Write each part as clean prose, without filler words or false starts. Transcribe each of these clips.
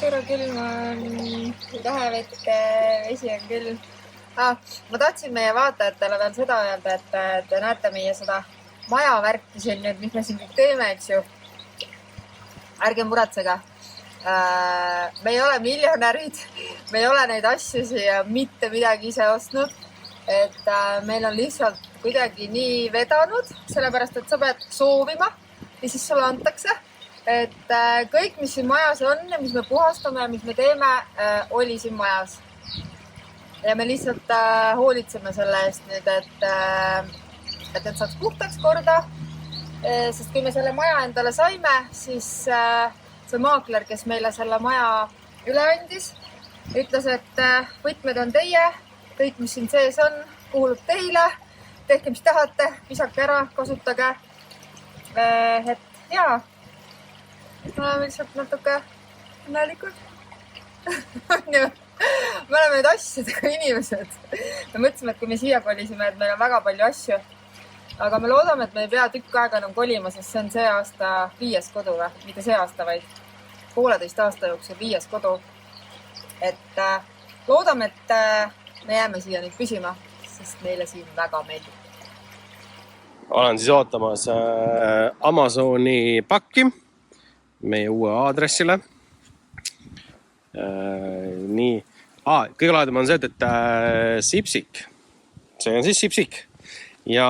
Kõra külm on, tähevette vesi on külm. Ma tahtsin meie vaatajatele veel seda öelda, et te näete meie seda majavärki siin nüüd, mis me siin kõik teeme, eks ju. Ärge muretsege. Me ei ole miljonärid, me ei ole neid asju siia mitte midagi ise ostnud. Et meil on lihtsalt kuidagi nii vedanud, sellepärast, et sa pead soovima ja siis sulle antakse. Et kõik, mis siin majas on ja mis me puhastame ja mis me teeme, oli siin majas. Ja me lihtsalt hoolitseme selle eest nüüd, et saaks puhtaks korda. Sest kui me selle maja endale saime, siis see maakler, kes meile selle maja üle andis, ütles, et võtmed on teie, kõik, mis siin sees on, kuulub teile, tehke, mis tahate, visake ära, kasutage. Et jaa, me oleme lihtsalt natuke õnnelikud. Me oleme need asjadega inimesed. Me mõtlesime, et kui me siia kolisime, et meil on väga palju asju. Aga me loodame, et me ei pea tükk aega enam kolima, sest see on see aasta 5. kodu või? Mitte see aasta, vaid 1,5 aasta jooksul 5. kodu. Et loodame, et me jääme siia nüüd püsima, sest meile siin väga meeldib. Olen siis ootamas Amazoni pakki meie uue aadressile. Nii. Kõige lahedam on see, et Sipsik. See on siis Sipsik. Ja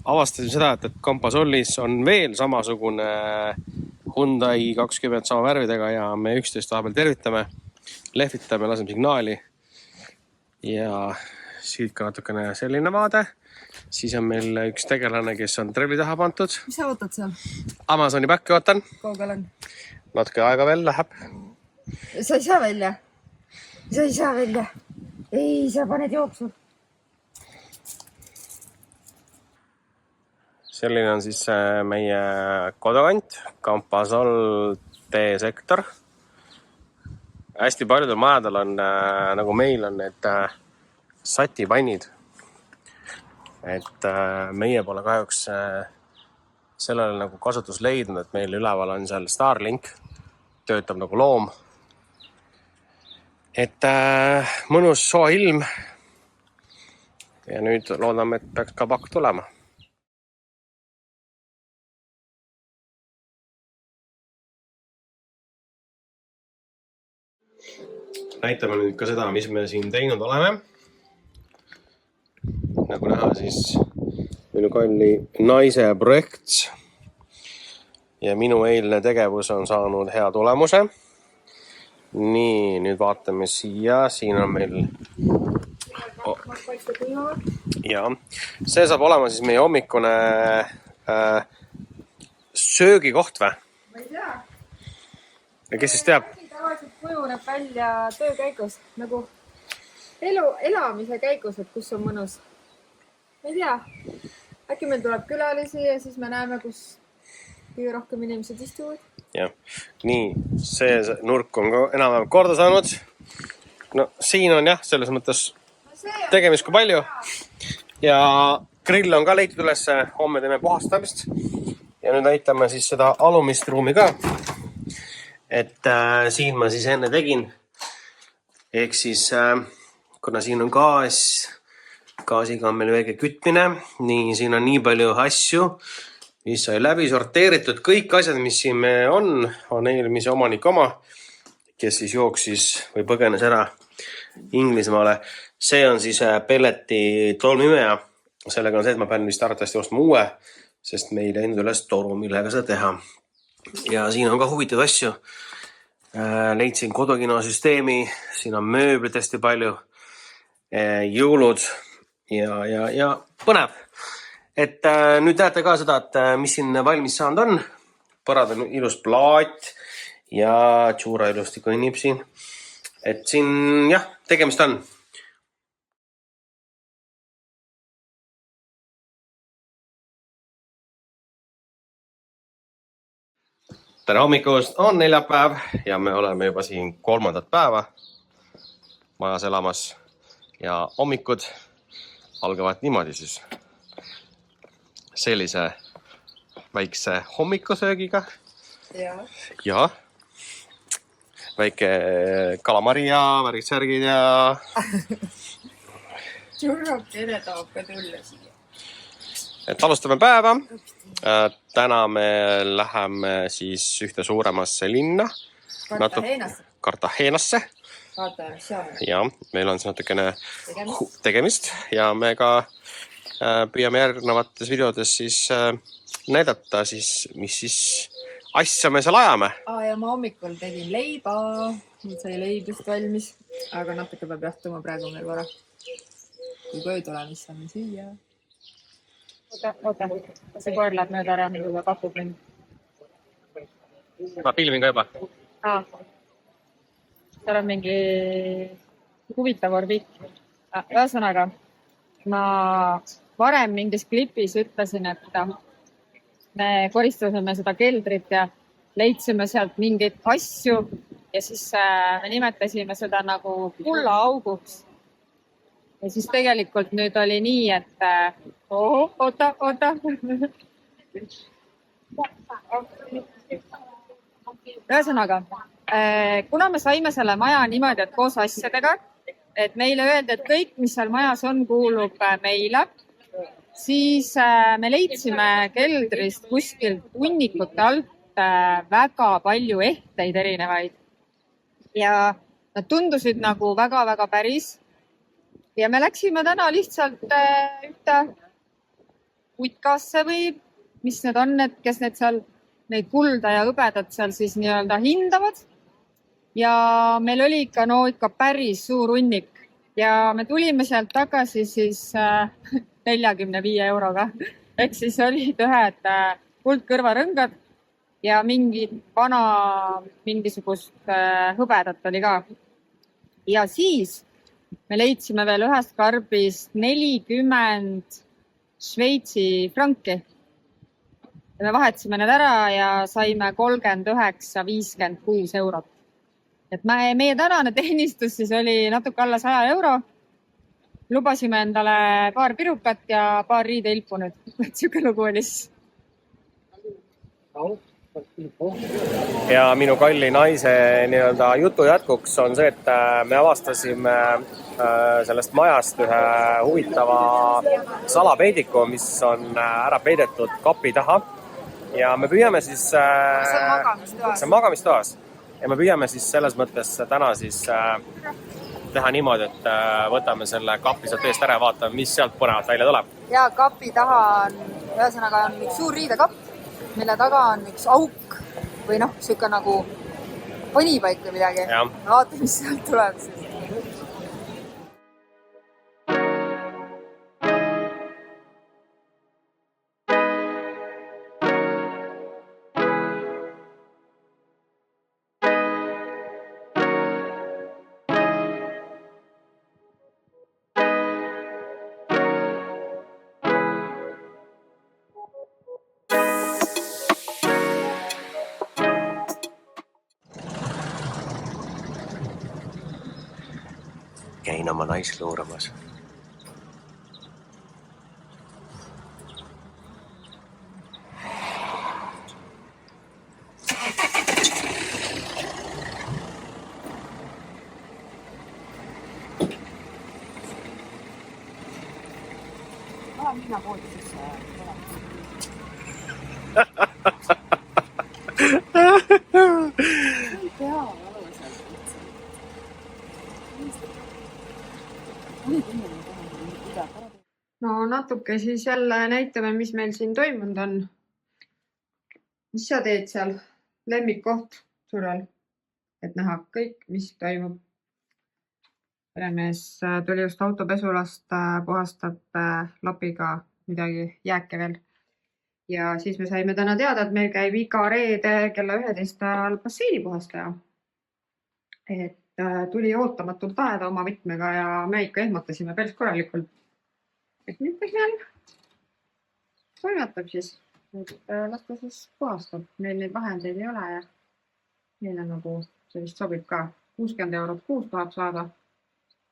avastasin seda, et Compasollis on veel samasugune Hyundai 20 sama värvidega ja me 11 vahepeal tervitame, lehvitame, laseme signaali. Ja siit ka natukene selline vaade. Siis on meil üks tegelane, kes on trelli taha pantud. Mis sa ootad seal? Amazoni pakki ootan. Kaugel on? Natuke aega veel läheb. Sa ei saa välja. Sa ei saa välja. Ei, sa paned jooksu. Selline on siis meie kodukant, Compasol T-sektor. Hästi paljudel majadel on, nagu meil on need satipannid. Et meie pole kahjuks sellele nagu kasutus leidnud, et meil üleval on seal Starlink, töötab nagu loom. Et mõnus soe ilm ja nüüd loodame, et peaks ka pakk tulema. Näitame nüüd ka seda, mis me siin teinud oleme. Nagu näha, siis minu kalli naise projekt ja minu eilne tegevus on saanud hea tulemuse. Nii, nüüd vaatame siia. Siin on meil... Ja, see saab olema siis meie hommikune söögikoht või? Ma ei tea. Ja kes siis teab? Tavaliselt kujuneb välja töö käigus, nagu elamise käigus, et kus on mõnus. Ma ei tea. Äkki meil tuleb külalisi ja siis me näeme, kus kõige rohkem inimesed istuvad. Jah. Nii, see nurk on ka enam korda saanud. No siin on jah, selles mõttes tegemist kui palju. Ja grill on ka leitud üles, homme teeme puhastamist. Ja nüüd näitame siis seda alumist ruumi ka. Et siin ma siis enne tegin. Ehk siis, kuna siin on gaasiga on meil väike kütmine, nii siin on nii palju asju, mis sai läbi sorteeritud. Kõik asjad, mis siin on eelmise omanik oma, kes siis jooksis või põgenes ära Inglismaale. See on siis pelleti tolmimeja. Sellega on see, et ma pean vist arvatavasti ostma uue, sest meil ei läinud üles toru, millega seda teha. Ja siin on ka huvitav asju. Leidsin kodukinosüsteemi, siin on mööblit hästi palju, jõulud ja põnev. Et nüüd näete ka seda, et mis siin valmis saanud on. Põrad on ilus plaat ja Tšuura ilusti kõnnib siin. Et siin jah, tegemist on. Tere hommikust, on neljapäev ja me oleme juba siin 3. päeva majas elamas ja hommikud algavad niimoodi siis sellise väikse hommikusöögiga. Ja väike kalamari ja värgid-särgid ja Tšurrokene tahab ka tulla siia. et alustame päeva. Täna me läheme siis ühte suuremasse linna. Cartagenasse. Vaata, seal. Ja meil on natukene tegemist ja me ka püüame järgnevates videodes siis näidata siis, mis siis asja me seal ajame. Ja ma hommikul tegin leiba. Nüüd sai leib just valmis. Aga natuke peab jahtuma praegu meil vara. Kui koju tuleme, siis saame süüa. Oota. See koer läheb mööda ära, nagu ta pakub mind. Ma filmin ka juba. Seal on mingi huvitav orbiik. Ühesõnaga, ma varem mingis klipis ütlesin, et me koristasime seda keldrit ja leidsime sealt mingeid asju ja siis me nimetasime seda nagu kullaauguks. Ja siis tegelikult nüüd oli nii, et oota. Ühesõnaga, kuna me saime selle maja niimoodi, et koos asjadega, et meile öeldi, et kõik, mis seal majas on, kuulub meile, siis me leidsime keldrist kuskilt hunnikute alt väga palju ehteid erinevaid. Ja nad tundusid nagu väga-väga päris. Ja me läksime täna lihtsalt ühte utkasse või mis need on, et kes need seal, neid kulda ja hõbedat seal siis nii-öelda hindavad. Ja meil oli ikka päris suur hunnik. Ja me tulime sealt tagasi siis 45 euroga. Ehk siis olid ühed kuldkõrvarõngad ja mingisugust hõbedat oli ka. Ja siis me leidsime veel ühest karbist 40 Šveitsi franki. Ja me vahetasime need ära ja saime 39,56 eurot. Et meie tänane teenistus siis oli natuke alla 100 euro. Lubasime endale paar pirukat ja paar riideilpu nüüd. Siuke lugu oli siis. Ja minu kalli naise nii-öelda jutu jätkuks on see, et me avastasime sellest majast ühe huvitava salapeidiku, mis on ära peidetud kapi taha. Ja me püüame siis... See on magamistoas. Ja me püüame siis selles mõttes täna siis teha niimoodi, et võtame selle kapi sealt eest ära ja vaatame, mis sealt põnevat välja tuleb. Ja kapi taha on, ühesõnaga on üks suur riidekapp, mille taga on üks auk või siuke nagu panipaik või midagi. Vaata, mis sealt tuleb siis. Käin oma naisluuramas. Minna poodi siis No natuke siis jälle näitame, mis meil siin toimunud on. Mis sa teed seal? Lemmikkoht surel, et näha kõik, mis toimub. Peremees tuli just autopesulast, puhastab lapiga midagi jääke veel. Ja siis me saime täna teada, et meil käib iga reede kella 11 ajal basseini puhastaja. Et tuli ootamatult aeda oma võtmega ja me ikka ehmatasime päris korralikult. Et nüüd meil toimetab siis, et las ta siis puhastab. Meil neid vahendeid ei ole ja meile nagu see vist sobib ka. 60 eurot kuus tahab saada.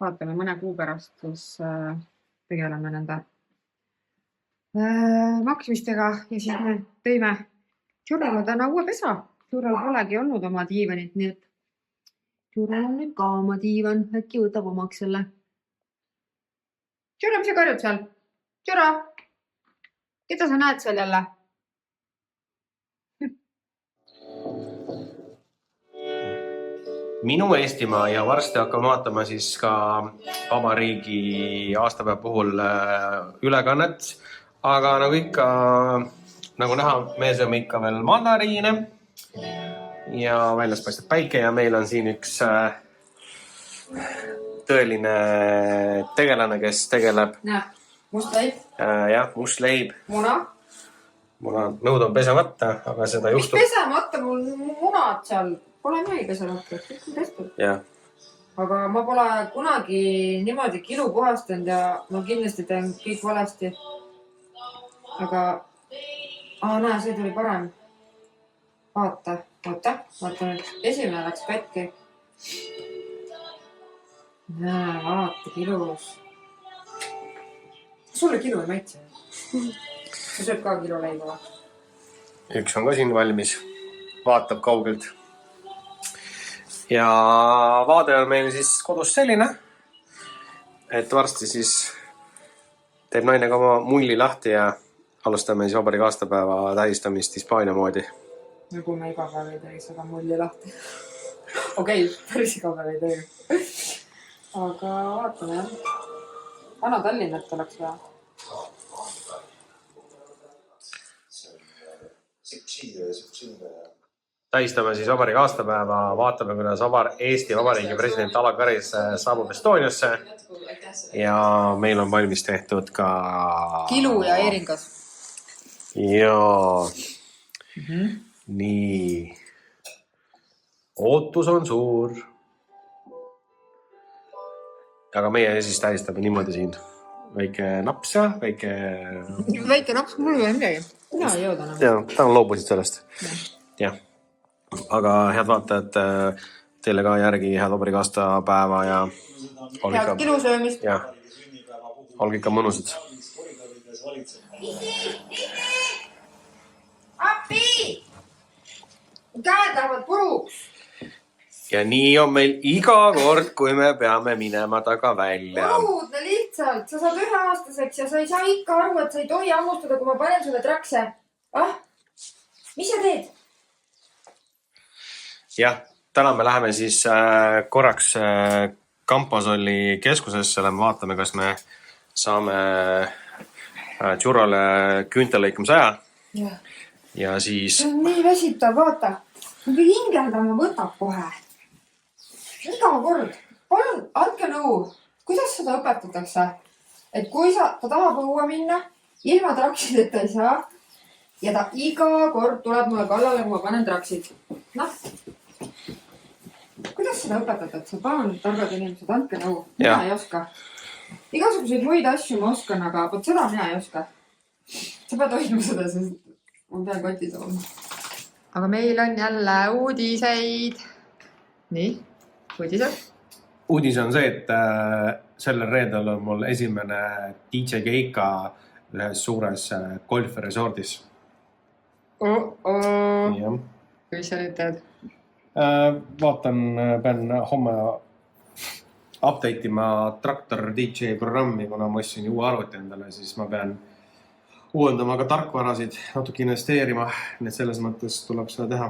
Vaatame mõne kuu pärast, siis tegeleme nende maksmistega ja siis me tõime Tšurrale täna uue pesa. Tšurral polegi olnud oma diivanit, nii et Tšura on nüüd ka oma diivan. Äkki võtab omaks selle. Tšura, mis sa karjud seal? Tšura! Keda sa näed seal jälle? Minu Eestimaa ja varsti hakkame vaatama siis ka vabariigi aastapäeva puhul ülekannet. Aga nagu ikka, nagu näha, me sööme ikka veel mandariine ja väljas paistab päike ja meil on siin üks tõeline tegelane, kes tegeleb. Näe, must leib. Jah, must leib. Muna. Nõud on pesemata, aga seda juhtub. Mis pesemata? Mul munad seal pole mai pesemata. Jah. Aga ma pole kunagi niimoodi kilu puhastanud ja ma kindlasti teen kõik valesti. Aga näe, see tuli parem. Vaata nüüd. Esimene läks pätki. Näe, vaata, kilus. Sulle kilu ei maitse. Sa sööd ka kilo leiba. Üks on ka siin valmis. Vaatab kaugelt. Ja vaade on meil siis kodus selline, et varsti siis teeb naine ka oma mulli lahti ja alustame siis vabariigi aastapäeva tähistamist Hispaania moodi. Nagu me iga päev ei tee seda mulli lahti. Okei, päris iga päev ei tee. Aga vaatame jah. Vana Tallinnat oleks vaja. Tähistame siis vabariigi aastapäeva, vaatame, kuidas Eesti Vabariigi president Alar Karis saabub Estoniasse ja meil on valmis tehtud ka kilu ja eeringas. Ja nii. Ootus on suur. Aga meie siis tähistame niimoodi siin. Väike naps ja Väike naps, mul ei ole midagi. Mina ei jõuda enam. Ja, täna loobusid sellest. Jah. Aga head vaatajad, teile ka järgi head vabariigi aastapäeva ja head kilusöömist. Ja, olge ikka mõnusad. Appi! Käed lähevad puruks. Ja nii on meil iga kord, kui me peame minema taga välja. Õudne lihtsalt. Sa saad 1-aastaseks ja sa ei saa ikka aru, et sa ei tohi hammustada, kui ma panen sulle trakse. Mis sa teed? Jah, täna me läheme siis korraks Kampasolli keskusesse. Vaatame, kas me saame Tšurale küüntelõikamise aja. Ja siis... See on nii väsitav, vaata. Ma pean hingeldama, võtab kohe. Iga kord. Palun, andke nõu. Kuidas seda õpetatakse? Et kui ta tahab õue minna, ilma traksideta ei saa. Ja ta iga kord tuleb mulle kallale, kui ma panen traksid. Noh. Kuidas seda õpetatud? Sa palun targad inimesed, andke nõu. Mina ei oska. Igasuguseid muid asju ma oskan, aga seda mina ei oska. Sa pead hoidma seda, sest ma pean kotis olema. Aga meil on jälle uudiseid. Nii, uudised. Uudis on see, et sellel reedel on mul esimene DJ Keika ühes suures golfresordis. Mis sa nüüd teed? Vaatan, pean homme update ima Traktor DJ programmi, kuna ma ostsin uue arvuti endale, siis ma pean uuendama ka tarkvarasid, natuke investeerima, nii et selles mõttes tuleb seda teha.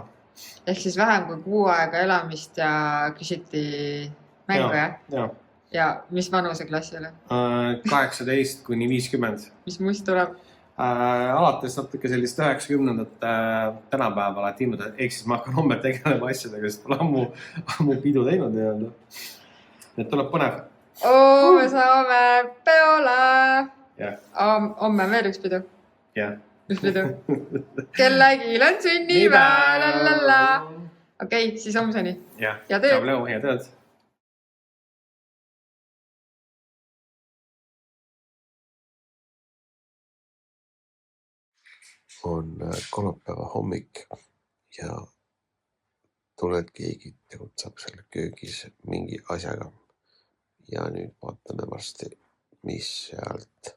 Ehk siis vähem kui 6 aega elamist ja küsiti mängu, jah? Ja. Ja mis vanuse klassile? 18 kuni 50. Mis must tuleb? Alates natuke sellist 90ndate tänapäeval tiinud, ehk siis ma hakkan homme tegelema asjadega, sest pole ammu pidu teinud nii-öelda. Need tuleb põnev. Me saame peole! Homme veel üks pidu. Jah. Üks pidu. Kellegil on sünnipäev. Okei, siis homseni. Jah, ja tööd. Hea tööd. On kolmapäeva hommik ja tuled keegi tegutseb selle köögis mingi asjaga. Ja nüüd vaatame varsti, mis sealt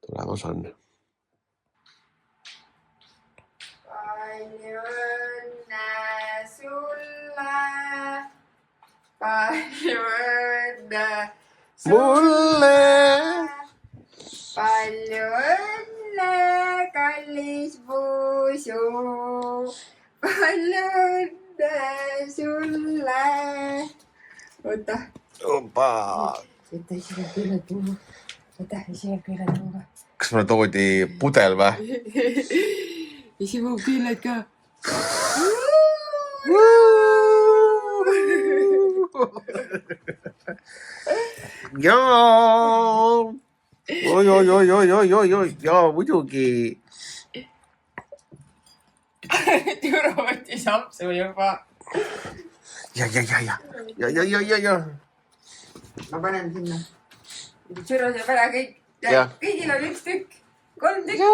tulemas on. Palju õnne sulle, palju õnne mulle. Palju õnne, kallis puusu. Palju õnne sulle. Oota. Opa. Võta ise külle tuua. Kas mulle toodi pudel või? Isi mu külled ka. Jaa. Oi, jaa, muidugi. Türo võttis apsu juba. Ja. Ma panen sinna. Türo saab ära kõik. Kõigil on üks tükk. 3 tükki.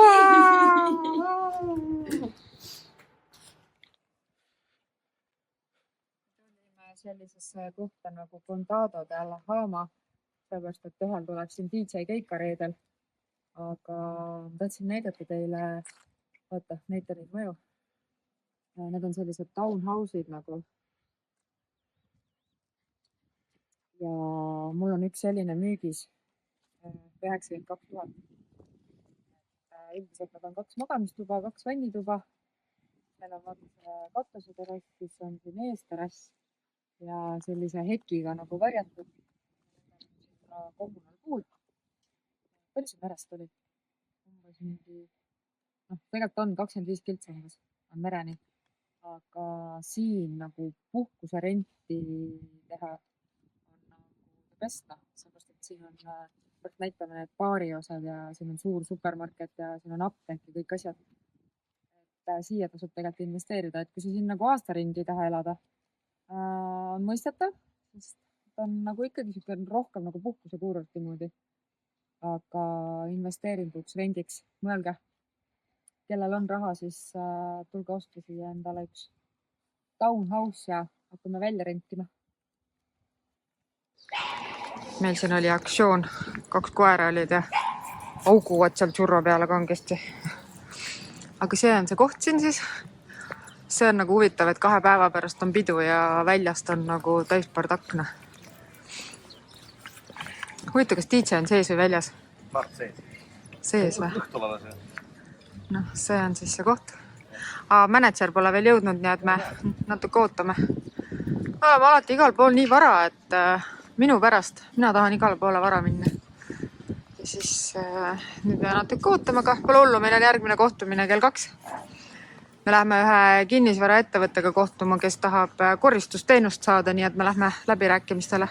Sellisesse kohta nagu Condado de Alhama, sellepärast, et ühel tuleb siin DJ Keika reedel. Aga tahtsin näidata teile, vaata, näita neid mõju. Need on sellised townhouse'id nagu. Ja mul on üks selline müügis 92 000. Üldiselt nad on 2 magamistuba, 2 vannituba. Meil on vaata katuseterass, siis on siin eesterass ja sellise hekiga nagu varjatud. Kommunal pool. Palju see merest oli? Tegelikult on 25 kiltsa umbes, on mereni. Aga siin nagu puhkuse renti teha on nagu best, sellepärast, et siin on näitame need baariosad ja siin on suur supermarket ja siin on apteek ja kõik asjad. Et siia tasub tegelikult investeerida, et kui sa siin nagu aastaringi taha elada, on mõistetav, sest on nagu ikkagi rohkem nagu puhkuse kuurorti moodi. Aga investeeringuks, rendiks, mõelge. Kellel on raha, siis tulge osta siia endale üks townhouse ja hakkame välja rentima. Meil siin oli aktsioon, 2 koera olid ja auguvad seal churro peale kangesti. Aga see on see koht siin siis. See on nagu huvitav, et 2 päeva pärast on pidu ja väljast on nagu täispartakna. Huvitav, kas DJ on sees või väljas? Sees või? Noh, see on siis see koht. Manager pole veel jõudnud, nii et me natuke ootame. Me oleme alati igal pool nii vara, et minu pärast, mina tahan igale poole vara minna. Ja siis nüüd me natuke ootame, aga pole hullu, meil on järgmine kohtumine kell 2. Me lähme ühe kinnisvara ettevõttega kohtuma, kes tahab koristusteenust saada, nii et me lähme läbirääkimistele.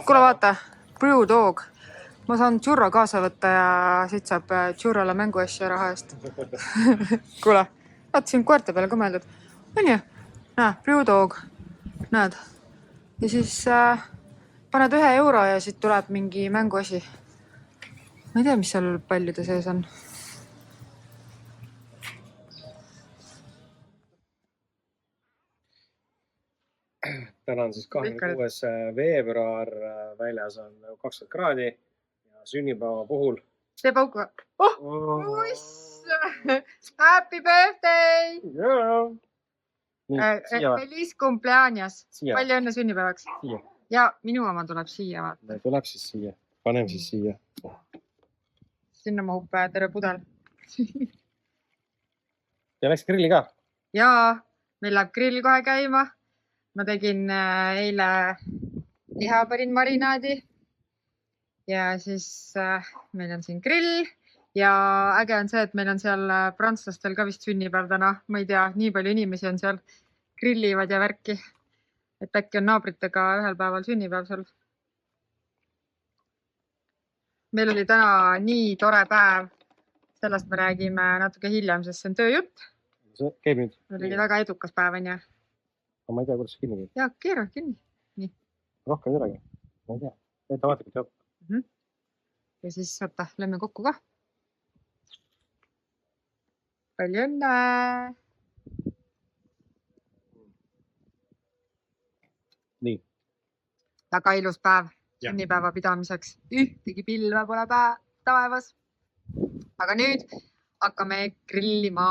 Kuule vaata, Brew Dog. Ma saan churro kaasa võtta ja siit saab churrola mänguasja raha eest. Kuule, vaata siin koerte peale ka mõeldud. On ju? Näe, Brew Dog. Näed. Ja siis paned 1 euro ja siit tuleb mingi mänguasi. Ma ei tea, mis seal paljude sees on. Täna on siis 26. veebruar, väljas on 20 kraadi ja sünnipäeva puhul. See pauku. Happy birthday! Feliz cumpleaños. Palju õnne sünnipäevaks. Siia. Ja minu oma tuleb siia vaata. Tuleb siis siia. Panem siis siia. Sinna mahub terve pudel. Ja läks grilli ka? Jaa, meil läheb grill kohe käima. Ma tegin eile liha panin marinaadi. Ja siis meil on siin grill. Ja äge on see, et meil on seal prantslastel ka vist sünnipäev täna. Ma ei tea, nii palju inimesi on seal grillivad ja värki. Et äkki on naabritega ühel päeval sünnipäev seal. Meil oli täna nii tore päev. Sellest me räägime natuke hiljem, sest see on tööjutt. See käib nüüd. Oli väga edukas päev, on ju. Ma ei tea, kuidas see kinni käib. Jaa, keera kinni. Nii. Rohkem midagi. Ma ei tea. Ta vaatagi teab. Ja siis võtta, lähme kokku ka. Palju õnne! Nii. Väga ilus päev sünnipäeva pidamiseks. Ühtegi pilve pole taevas. Aga nüüd hakkame grillima.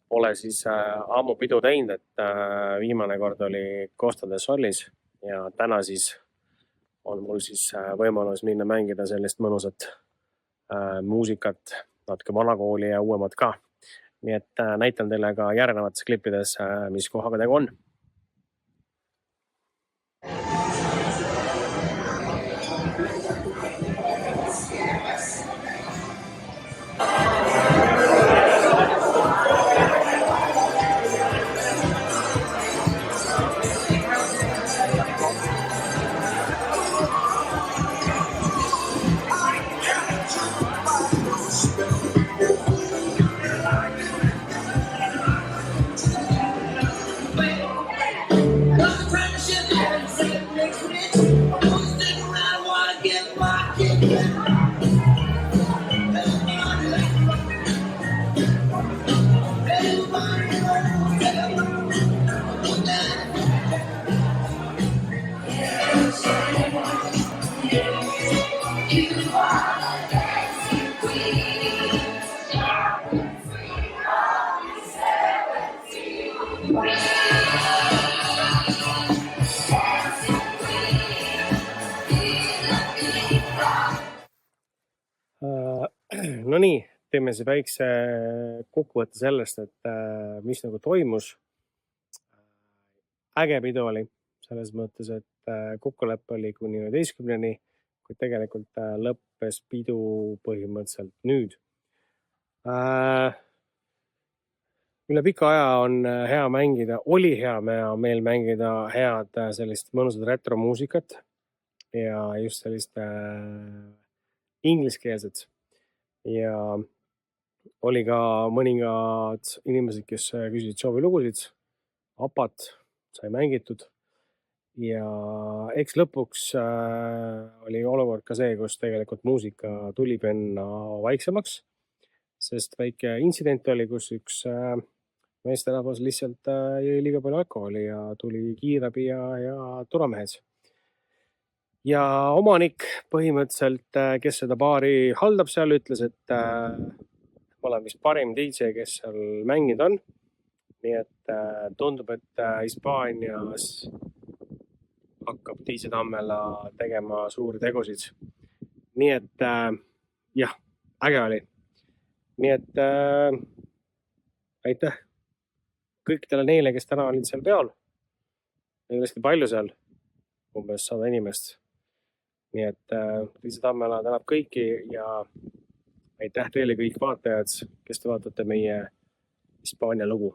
pole siis ammu pidu teinud, et viimane kord oli Costa del Solis ja täna siis on mul siis võimalus minna mängida sellist mõnusat muusikat, natuke vanakooli ja uuemat ka. Nii et näitan teile ka järgnevates klippides, mis kohaga tegu on. No nii, teeme see väikse kokkuvõtte sellest, et mis nagu toimus. Äge pidu oli selles mõttes, et kokkulepe oli kuni 11-ni, kuid tegelikult lõppes pidu põhimõtteliselt nüüd. Üle pika aja on hea mängida, oli hea meel mängida head sellist mõnusat retromuusikat ja just sellist ingliskeelset. Ja oli ka mõningad inimesed, kes küsisid soovilugusid, apat sai mängitud ja eks lõpuks oli olukord ka see, kus tegelikult muusika tuli penna vaiksemaks, sest väike intsident oli, kus üks meesterahvas lihtsalt jõi liiga palju alkoholi ja tuli kiirabi ja turvamehed. Ja omanik põhimõtteliselt, kes seda baari haldab seal, ütles, et ma olen vist parim DJ, kes seal mänginud on. Nii et tundub, et Hispaanias hakkab DJ Tammela tegema suuri tegusid. Nii et jah, äge oli. Nii et aitäh kõikidele neile, kes täna olid seal peal. Neil oli hästi palju seal, umbes 100 inimest. Nii et DJ Tammela tänab kõiki ja aitäh teile kõik vaatajad, kes te vaatate meie Hispaania lugu.